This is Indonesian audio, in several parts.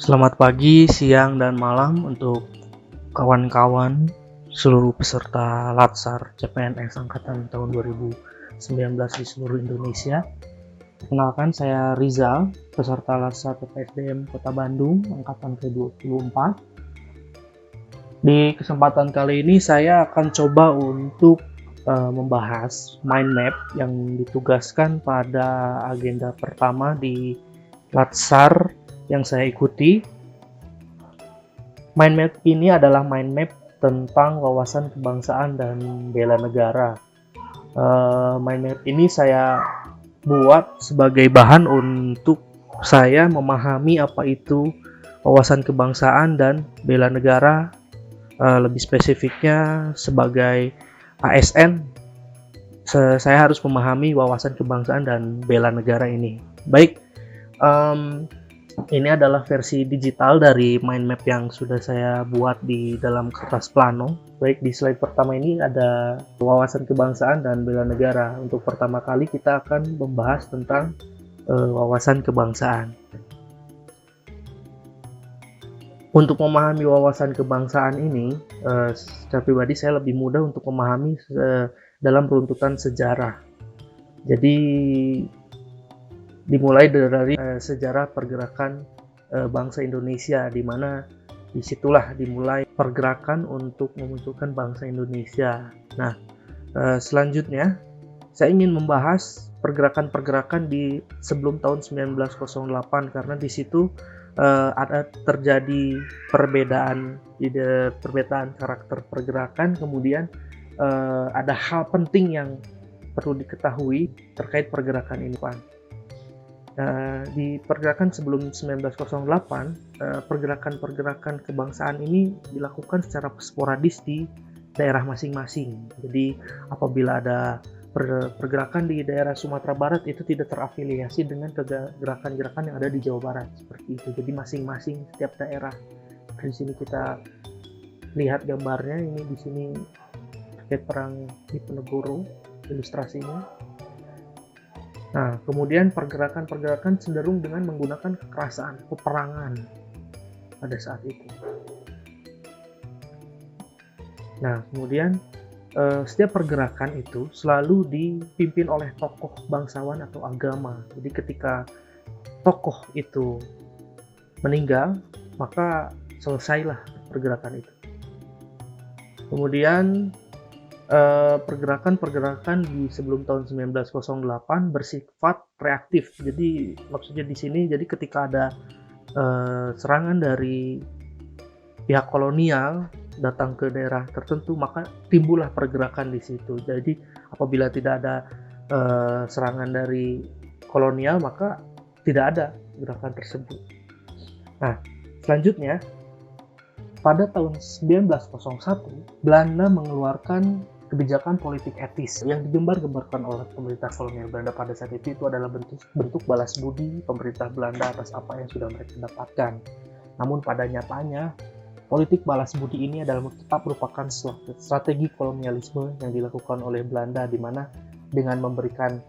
Selamat pagi, siang, dan malam untuk kawan-kawan seluruh peserta Latsar CPNS Angkatan tahun 2019 di seluruh Indonesia. Perkenalkan, saya Rizal, peserta Latsar PPSDM Kota Bandung Angkatan ke-24. Di kesempatan kali ini saya akan coba untuk membahas mind map yang ditugaskan pada agenda pertama di Latsar yang saya ikuti. Mind map ini adalah mind map tentang wawasan kebangsaan dan bela negara. Mind map ini saya buat sebagai bahan untuk saya memahami apa itu wawasan kebangsaan dan bela negara, lebih spesifiknya sebagai ASN. Saya harus memahami wawasan kebangsaan dan bela negara ini. Baik, ini adalah versi digital dari mind map yang sudah saya buat di dalam kertas plano. Baik, di slide pertama ini ada wawasan kebangsaan dan bela negara. Untuk pertama kali kita akan membahas tentang wawasan kebangsaan. Untuk memahami wawasan kebangsaan ini, secara pribadi saya lebih mudah untuk memahami dalam runtutan sejarah. Jadi dimulai dari sejarah pergerakan bangsa Indonesia, di mana disitulah dimulai pergerakan untuk memunculkan bangsa Indonesia. Nah, selanjutnya saya ingin membahas pergerakan-pergerakan di sebelum tahun 1908 karena di situ ada terjadi perbedaan karakter pergerakan, kemudian ada hal penting yang perlu diketahui terkait pergerakan ini, Pak. Di pergerakan sebelum 1908, pergerakan-pergerakan kebangsaan ini dilakukan secara sporadis di daerah masing-masing. Jadi apabila ada pergerakan di daerah Sumatera Barat, itu tidak terafiliasi dengan gerakan-gerakan yang ada di Jawa Barat, seperti itu. Jadi masing-masing setiap daerah. Di sini kita lihat gambarnya, ini di sini terkait perang Diponegoro, ilustrasinya. Nah, kemudian pergerakan-pergerakan cenderung dengan menggunakan kekerasan, peperangan pada saat itu. Nah, kemudian setiap pergerakan itu selalu dipimpin oleh tokoh bangsawan atau agama. Jadi ketika tokoh itu meninggal, maka selesailah pergerakan itu. Kemudian pergerakan-pergerakan di sebelum tahun 1908 bersifat reaktif. Jadi maksudnya di sini, jadi ketika ada serangan dari pihak kolonial datang ke daerah tertentu, maka timbullah pergerakan di situ. Jadi apabila tidak ada serangan dari kolonial, maka tidak ada gerakan tersebut. Nah, selanjutnya pada tahun 1901 Belanda mengeluarkan kebijakan politik etis yang digembar-gemborkan oleh pemerintah kolonial Belanda pada saat itu adalah bentuk balas budi pemerintah Belanda atas apa yang sudah mereka dapatkan. Namun pada nyatanya, politik balas budi ini adalah tetap merupakan strategi kolonialisme yang dilakukan oleh Belanda, di mana dengan memberikan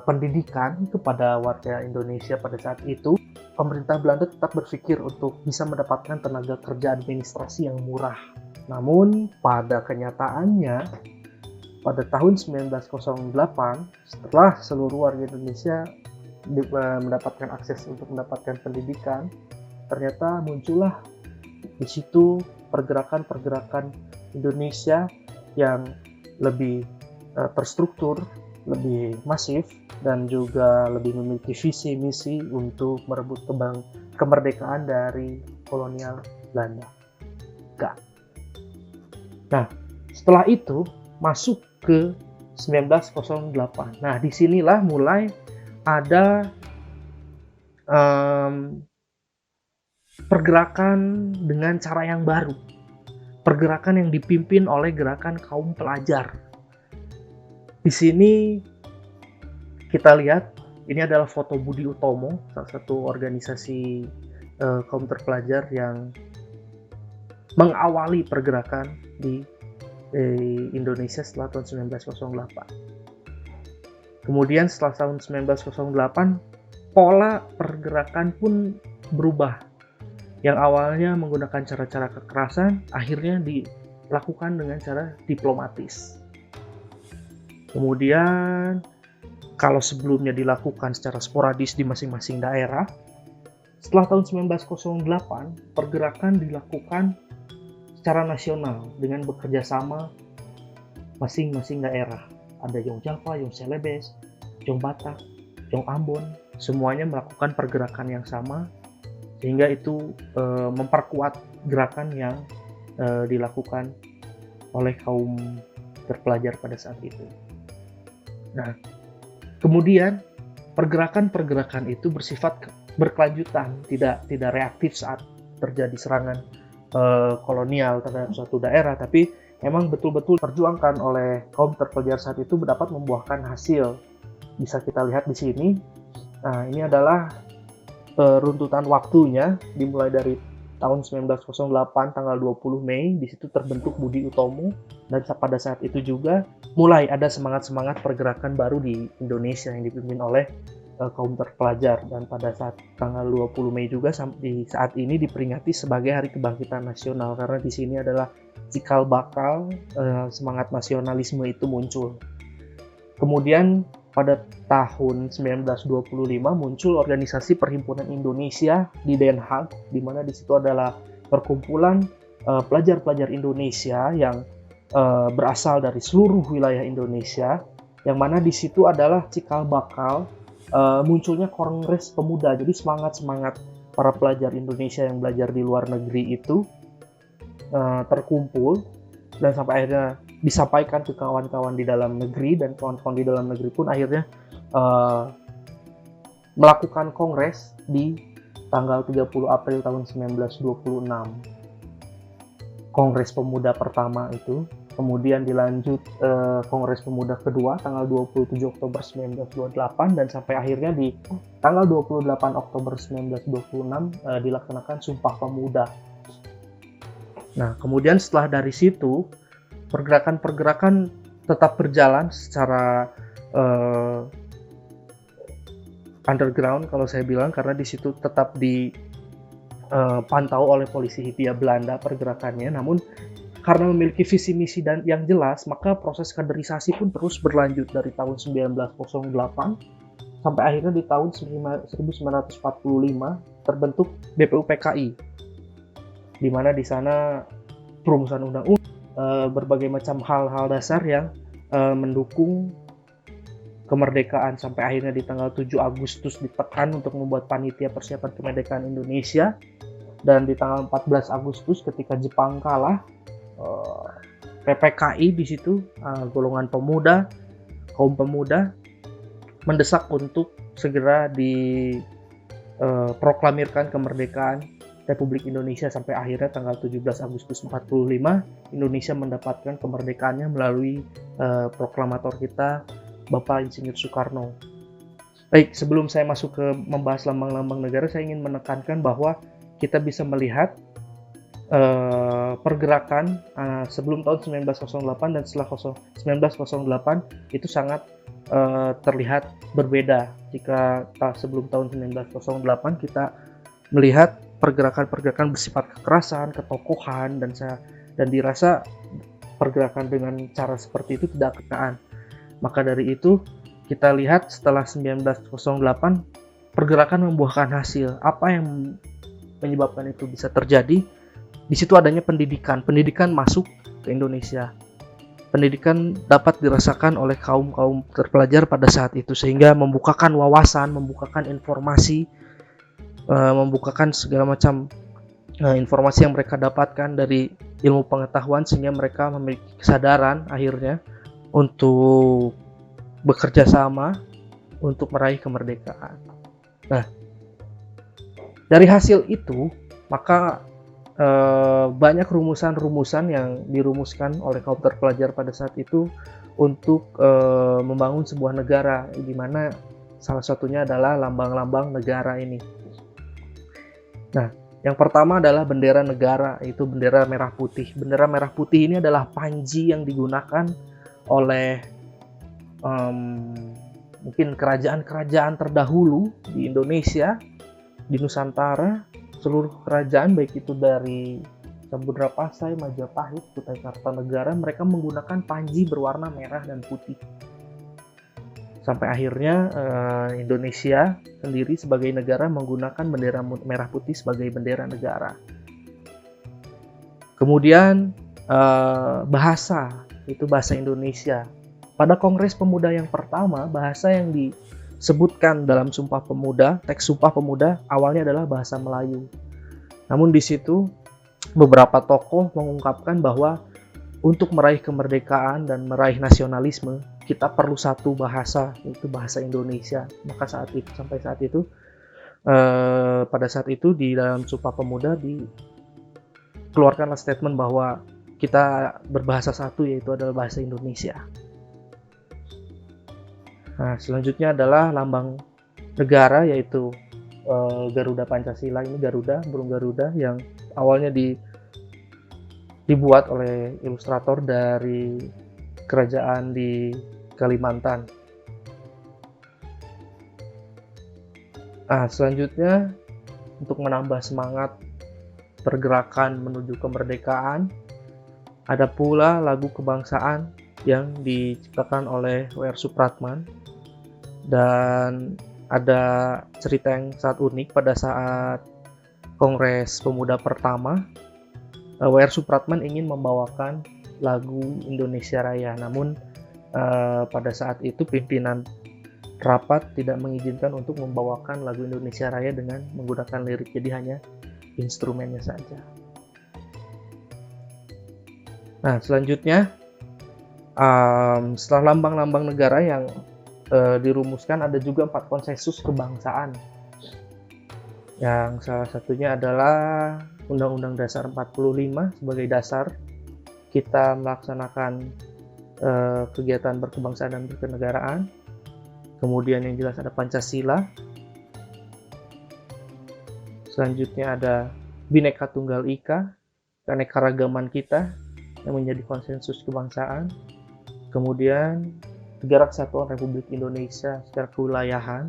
pendidikan kepada warga Indonesia pada saat itu, pemerintah Belanda tetap berpikir untuk bisa mendapatkan tenaga kerja administrasi yang murah. Namun pada kenyataannya, pada tahun 1908, setelah seluruh warga Indonesia mendapatkan akses untuk mendapatkan pendidikan, ternyata muncullah di situ pergerakan-pergerakan Indonesia yang lebih terstruktur, lebih masif, dan juga lebih memiliki visi misi untuk merebut kemerdekaan dari kolonial Belanda. Nah, setelah itu masuk ke 1908. Nah, disinilah mulai ada pergerakan dengan cara yang baru. Pergerakan yang dipimpin oleh gerakan kaum pelajar. Di sini kita lihat, ini adalah foto Budi Utomo, salah satu organisasi kaum terpelajar yang mengawali pergerakan di Indonesia setelah tahun 1908. Kemudian setelah tahun 1908, pola pergerakan pun berubah. yang awalnya menggunakan cara-cara kekerasan akhirnya dilakukan dengan cara diplomatis. Kemudian kalau sebelumnya dilakukan secara sporadis di masing-masing daerah, setelah tahun 1908 pergerakan dilakukan secara nasional dengan bekerja sama masing-masing daerah. Ada Yong Java, Yong Celebes, Yong Batak, Yong Ambon, semuanya melakukan pergerakan yang sama, sehingga itu memperkuat gerakan yang dilakukan oleh kaum terpelajar pada saat itu. Nah, kemudian pergerakan-pergerakan itu bersifat berkelanjutan, tidak reaktif saat terjadi serangan kolonial terhadap suatu daerah, tapi memang betul-betul perjuangkan oleh kaum terpelajar saat itu dapat membuahkan hasil. Bisa kita lihat di sini. Nah, ini adalah runtutan waktunya dimulai dari tahun 1908 tanggal 20 Mei. Di situ terbentuk Budi Utomo, dan pada saat itu juga mulai ada semangat-semangat pergerakan baru di Indonesia yang dipimpin oleh kaum terpelajar, dan pada saat tanggal 20 Mei juga di saat ini diperingati sebagai Hari Kebangkitan Nasional, karena di sini adalah cikal bakal semangat nasionalisme itu muncul. Kemudian pada tahun 1925 muncul organisasi Perhimpunan Indonesia di Den Haag, di mana di situ adalah perkumpulan pelajar-pelajar Indonesia yang berasal dari seluruh wilayah Indonesia, yang mana di situ adalah cikal bakal munculnya Kongres Pemuda. Jadi semangat para pelajar Indonesia yang belajar di luar negeri itu terkumpul dan sampai akhirnya disampaikan ke kawan-kawan di dalam negeri, dan kawan-kawan di dalam negeri pun akhirnya melakukan kongres di tanggal 30 April tahun 1926. Kongres Pemuda pertama itu, kemudian dilanjut Kongres Pemuda kedua tanggal 27 Oktober 1928, dan sampai akhirnya di tanggal 28 Oktober 1926 dilaksanakan Sumpah Pemuda. Nah, kemudian setelah dari situ pergerakan-pergerakan tetap berjalan secara underground kalau saya bilang, karena di situ tetap dipantau oleh polisi Hindia Belanda pergerakannya. Namun karena memiliki visi misi dan yang jelas, maka proses kaderisasi pun terus berlanjut dari tahun 1908 sampai akhirnya di tahun 1945 terbentuk BPUPKI, di mana di sana perumusan undang-undang, berbagai macam hal-hal dasar yang mendukung kemerdekaan, sampai akhirnya di tanggal 7 Agustus ditekan untuk membuat panitia persiapan kemerdekaan Indonesia, dan di tanggal 14 Agustus ketika Jepang kalah, PPKI di situ, golongan pemuda, kaum pemuda mendesak untuk segera diproklamirkan kemerdekaan Republik Indonesia, sampai akhirnya tanggal 17 Agustus 45 Indonesia mendapatkan kemerdekaannya melalui proklamator kita Bapak Insinyur Soekarno. Baik, sebelum saya masuk ke membahas lambang-lambang negara, saya ingin menekankan bahwa kita bisa melihat pergerakan sebelum tahun 1908 dan setelah 1908 itu sangat terlihat berbeda. Jika sebelum tahun 1908 kita melihat pergerakan-pergerakan bersifat kekerasan, ketokohan, dan dirasa pergerakan dengan cara seperti itu tidak kenaan. Maka dari itu kita lihat setelah 1908 pergerakan membuahkan hasil. Apa yang menyebabkan itu bisa terjadi? Di situ adanya pendidikan masuk ke Indonesia. Pendidikan dapat dirasakan oleh kaum terpelajar pada saat itu, sehingga membukakan wawasan, membukakan informasi, membukakan segala macam informasi yang mereka dapatkan dari ilmu pengetahuan, sehingga mereka memiliki kesadaran akhirnya untuk bekerja sama untuk meraih kemerdekaan. Nah, dari hasil itu maka banyak rumusan-rumusan yang dirumuskan oleh kaum terpelajar pada saat itu untuk membangun sebuah negara, di mana salah satunya adalah lambang-lambang negara ini. Nah, yang pertama adalah bendera negara, yaitu bendera merah putih. Bendera merah putih ini adalah panji yang digunakan oleh mungkin kerajaan-kerajaan terdahulu di Indonesia, di Nusantara, seluruh kerajaan, baik itu dari Samudra Pasai, Majapahit, Kutai Kartanegara, mereka menggunakan panji berwarna merah dan putih. Sampai akhirnya Indonesia sendiri sebagai negara menggunakan bendera merah putih sebagai bendera negara. Kemudian bahasa, itu bahasa Indonesia. Pada Kongres Pemuda yang pertama, bahasa yang disebutkan dalam Sumpah Pemuda, teks Sumpah Pemuda awalnya adalah bahasa Melayu. Namun di situ beberapa tokoh mengungkapkan bahwa untuk meraih kemerdekaan dan meraih nasionalisme, kita perlu satu bahasa, yaitu bahasa Indonesia. Maka sampai saat itu, pada saat itu di dalam Sumpah Pemuda dikeluarkanlah statement bahwa kita berbahasa satu, yaitu adalah bahasa Indonesia. Nah, selanjutnya adalah lambang negara, yaitu Garuda Pancasila. Ini Garuda, burung Garuda yang awalnya dibuat oleh ilustrator dari kerajaan di Kalimantan. Nah, selanjutnya untuk menambah semangat pergerakan menuju kemerdekaan, ada pula lagu kebangsaan yang diciptakan oleh W.R. Supratman, dan ada cerita yang sangat unik pada saat Kongres Pemuda pertama. W.R. Supratman ingin membawakan lagu Indonesia Raya, namun pada saat itu pimpinan rapat tidak mengizinkan untuk membawakan lagu Indonesia Raya dengan menggunakan lirik, jadi hanya instrumennya saja. Nah, selanjutnya setelah lambang-lambang negara yang dirumuskan, ada juga 4 konsensus kebangsaan, yang salah satunya adalah Undang-Undang Dasar 45 sebagai dasar kita melaksanakan kegiatan berkebangsaan dan berkenegaraan. Kemudian yang jelas ada Pancasila. Selanjutnya ada Bhinneka Tunggal Ika, keanekaragaman kita yang menjadi konsensus kebangsaan. Kemudian Negara Kesatuan Republik Indonesia secara kewilayahan,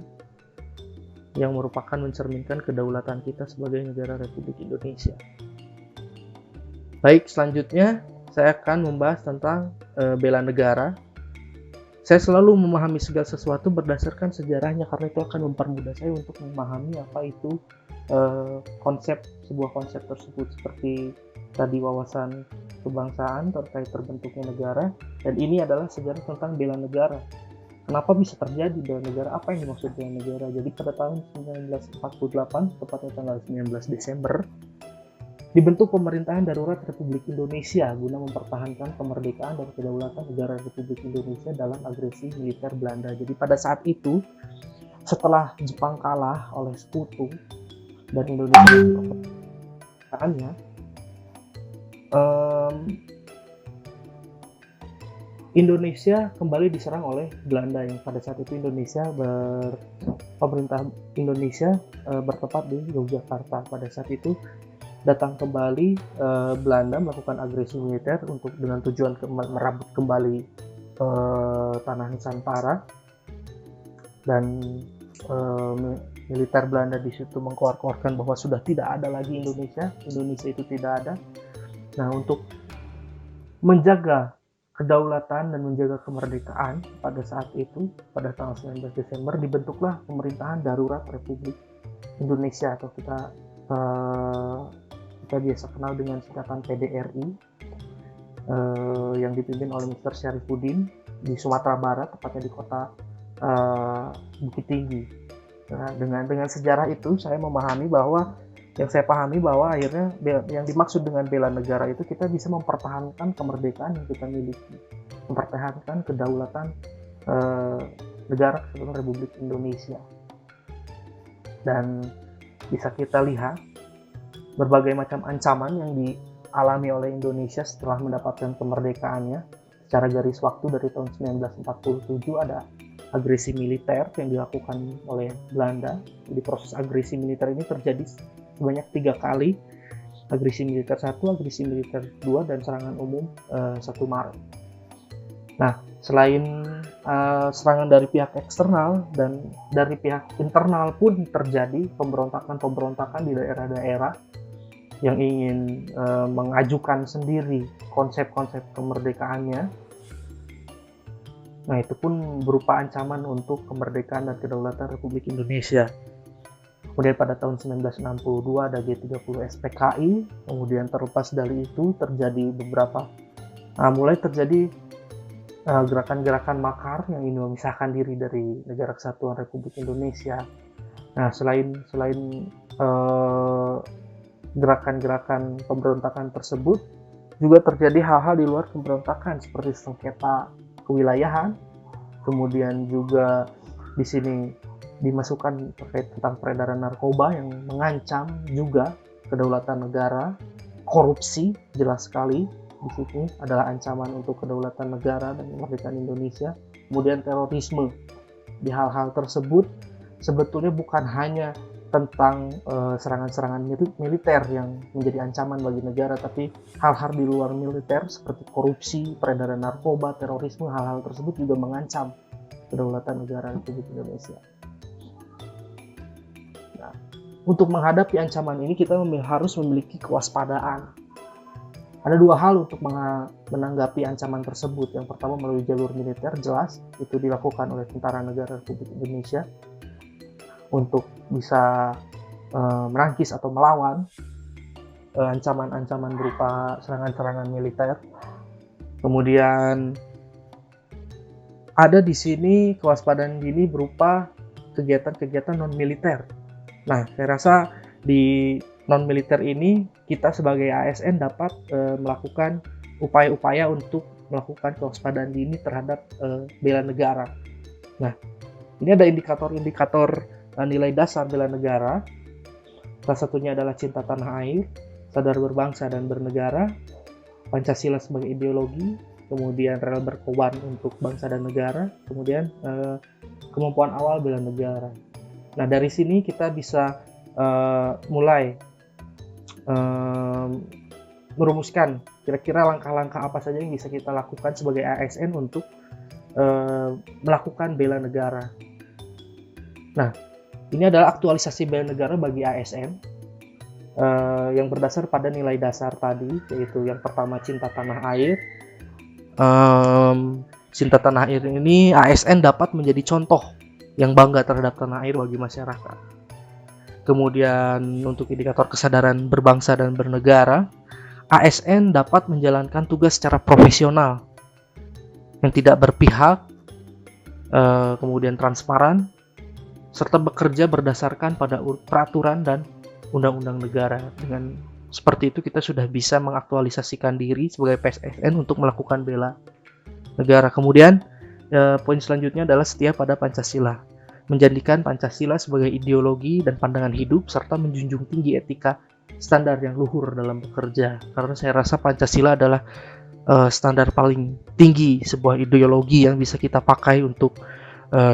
yang merupakan mencerminkan kedaulatan kita sebagai negara Republik Indonesia. Baik, selanjutnya saya akan membahas tentang bela negara. Saya selalu memahami segala sesuatu berdasarkan sejarahnya, karena itu akan mempermudah saya untuk memahami apa itu sebuah konsep tersebut, seperti tadi wawasan kebangsaan terkait terbentuknya negara, dan ini adalah sejarah tentang bela negara. Kenapa bisa terjadi bela negara? Apa yang dimaksud bela negara? Jadi pada tahun 1948, tepatnya tanggal 19 Desember, dibentuk pemerintahan darurat Republik Indonesia guna mempertahankan kemerdekaan dan kedaulatan negara Republik Indonesia dalam agresi militer Belanda. Jadi pada saat itu, setelah Jepang kalah oleh Sekutu dan Indonesia kemerdekaannya, Indonesia kembali diserang oleh Belanda, yang pada saat itu pemerintah Indonesia bertempat di Yogyakarta. Pada saat itu datang kembali Belanda melakukan agresi militer dengan tujuan merebut kembali tanah Nusantara, dan militer Belanda di situ mengkoar-koarkan bahwa sudah tidak ada lagi Indonesia itu tidak ada. Nah, untuk menjaga kedaulatan dan menjaga kemerdekaan pada saat itu, pada tanggal 19 Desember dibentuklah pemerintahan darurat Republik Indonesia, atau kita biasa kenal dengan singkatan PDRI, yang dipimpin oleh Mr. Syarifuddin di Sumatera Barat, tepatnya di kota Bukit Tinggi. Nah, dengan sejarah itu saya pahami bahwa akhirnya yang dimaksud dengan bela negara itu kita bisa mempertahankan kemerdekaan yang kita miliki, mempertahankan kedaulatan negara Kesatuan Republik Indonesia. Dan bisa kita lihat berbagai macam ancaman yang dialami oleh Indonesia setelah mendapatkan kemerdekaannya. Secara garis waktu dari tahun 1947 ada agresi militer yang dilakukan oleh Belanda. Jadi proses agresi militer ini terjadi sebanyak 3 kali, agresi militer 1, agresi militer 2, dan serangan umum 1 Maret. Nah, selain serangan dari pihak eksternal dan dari pihak internal pun terjadi pemberontakan di daerah-daerah yang ingin mengajukan sendiri konsep-konsep kemerdekaannya. Nah, itu pun berupa ancaman untuk kemerdekaan dan kedaulatan Republik Indonesia. Kemudian pada tahun 1962 ada G30 SPKI, kemudian terlepas dari itu terjadi mulai terjadi gerakan-gerakan makar yang ingin memisahkan diri dari Negara Kesatuan Republik Indonesia. Nah, selain gerakan-gerakan pemberontakan tersebut, juga terjadi hal-hal di luar pemberontakan seperti sengketa kewilayahan, kemudian juga di sini dimasukkan terkait tentang peredaran narkoba yang mengancam juga kedaulatan negara, korupsi jelas sekali. Di sini adalah ancaman untuk kedaulatan negara dan kemerdekaan Indonesia. Kemudian terorisme. Di hal-hal tersebut sebetulnya bukan hanya tentang serangan-serangan militer yang menjadi ancaman bagi negara, tapi hal-hal di luar militer seperti korupsi, peredaran narkoba, terorisme, hal-hal tersebut juga mengancam kedaulatan negara Republik Indonesia. Nah, untuk menghadapi ancaman ini kita harus memiliki kewaspadaan. Ada dua hal untuk menanggapi ancaman tersebut. Yang pertama melalui jalur militer, jelas itu dilakukan oleh Tentara Negara Republik Indonesia untuk bisa merangkis atau melawan ancaman-ancaman berupa serangan-serangan militer. Kemudian ada di sini kewaspadaan dini berupa kegiatan-kegiatan non-militer. Nah, saya rasa di non-militer ini kita sebagai ASN dapat melakukan upaya-upaya untuk melakukan kewaspadaan dini terhadap bela negara. Nah, ini ada indikator-indikator nilai dasar bela negara. Salah satunya adalah cinta tanah air, sadar berbangsa dan bernegara, Pancasila sebagai ideologi, kemudian rela berkorban untuk bangsa dan negara, kemudian kemampuan awal bela negara. Nah, dari sini kita bisa mulai merumuskan kira-kira langkah-langkah apa saja yang bisa kita lakukan sebagai ASN untuk melakukan bela negara. Nah, ini adalah aktualisasi bela negara bagi ASN yang berdasar pada nilai dasar tadi, yaitu yang pertama cinta tanah air. Cinta tanah air ini ASN dapat menjadi contoh yang bangga terhadap tanah air bagi masyarakat. Kemudian untuk indikator kesadaran berbangsa dan bernegara, ASN dapat menjalankan tugas secara profesional yang tidak berpihak, kemudian transparan, serta bekerja berdasarkan pada peraturan dan undang-undang negara. Dengan seperti itu kita sudah bisa mengaktualisasikan diri sebagai PSSN untuk melakukan bela negara. Kemudian poin selanjutnya adalah setia pada Pancasila. Menjadikan Pancasila sebagai ideologi dan pandangan hidup, serta menjunjung tinggi etika standar yang luhur dalam bekerja. Karena saya rasa Pancasila adalah standar paling tinggi sebuah ideologi yang bisa kita pakai untuk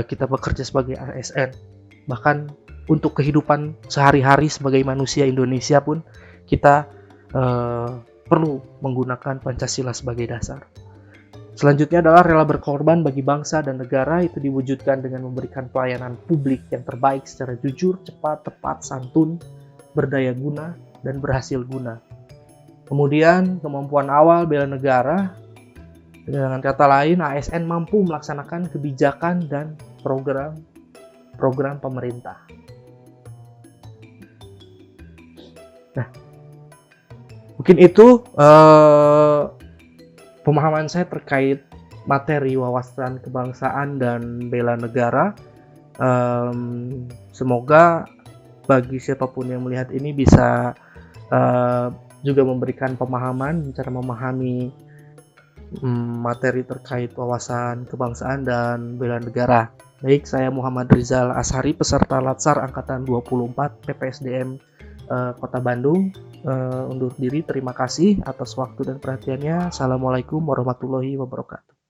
kita bekerja sebagai ASN. Bahkan untuk kehidupan sehari-hari sebagai manusia Indonesia pun kita perlu menggunakan Pancasila sebagai dasar. Selanjutnya adalah rela berkorban bagi bangsa dan negara. Itu diwujudkan dengan memberikan pelayanan publik yang terbaik secara jujur, cepat, tepat, santun, berdaya guna, dan berhasil guna. Kemudian kemampuan awal bela negara, dengan kata lain ASN mampu melaksanakan kebijakan dan program pemerintah. Nah, mungkin itu pemahaman saya terkait materi wawasan kebangsaan dan bela negara. Semoga bagi siapapun yang melihat ini bisa juga memberikan pemahaman, cara memahami materi terkait wawasan kebangsaan dan bela negara. Baik, saya Muhammad Rizal Ashari, peserta Latsar Angkatan 24 PPSDM Kota Bandung. Undur diri, terima kasih atas waktu dan perhatiannya. Assalamualaikum warahmatullahi wabarakatuh.